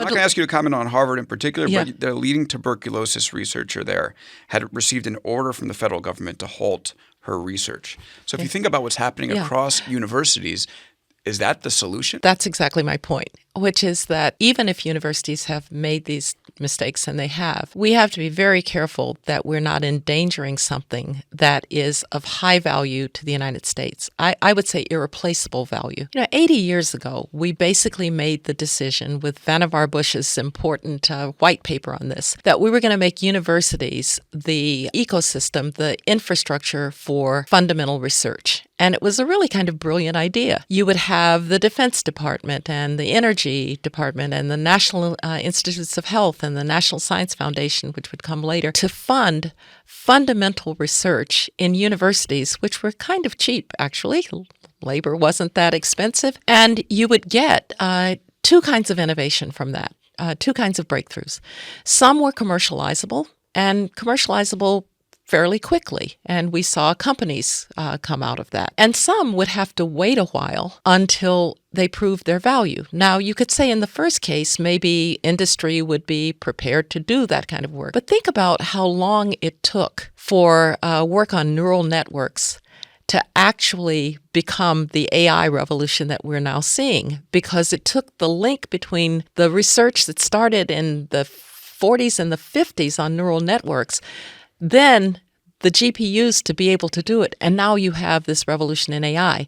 not going to ask you to comment on Harvard in particular, Yeah. but the leading tuberculosis researcher there had received an order from the federal government to halt her research. So if you think about what's happening Yeah. across universities, is that the solution? That's exactly my point, which is that even if universities have made these mistakes, and they have, we have to be very careful that we're not endangering something that is of high value to the United States. I would say irreplaceable value. 80 years ago, we basically made the decision with Vannevar Bush's important white paper on this, that we were going to make universities the ecosystem, the infrastructure for fundamental research. And it was a really kind of brilliant idea. You would have the Defense Department and the Energy Department and the National Institutes of Health and the National Science Foundation, which would come later, to fund fundamental research in universities, which were kind of cheap, actually. Labor wasn't that expensive. And you would get two kinds of innovation from that, two kinds of breakthroughs. Some were commercializable, and commercializable fairly quickly, and we saw companies come out of that. And some would have to wait a while until they proved their value. Now, you could say in the first case, maybe industry would be prepared to do that kind of work. But think about how long it took for work on neural networks to actually become the AI revolution that we're now seeing, because it took the link between the research that started in the 40s and the 50s on neural networks, then the GPUs to be able to do it. And now you have this revolution in AI.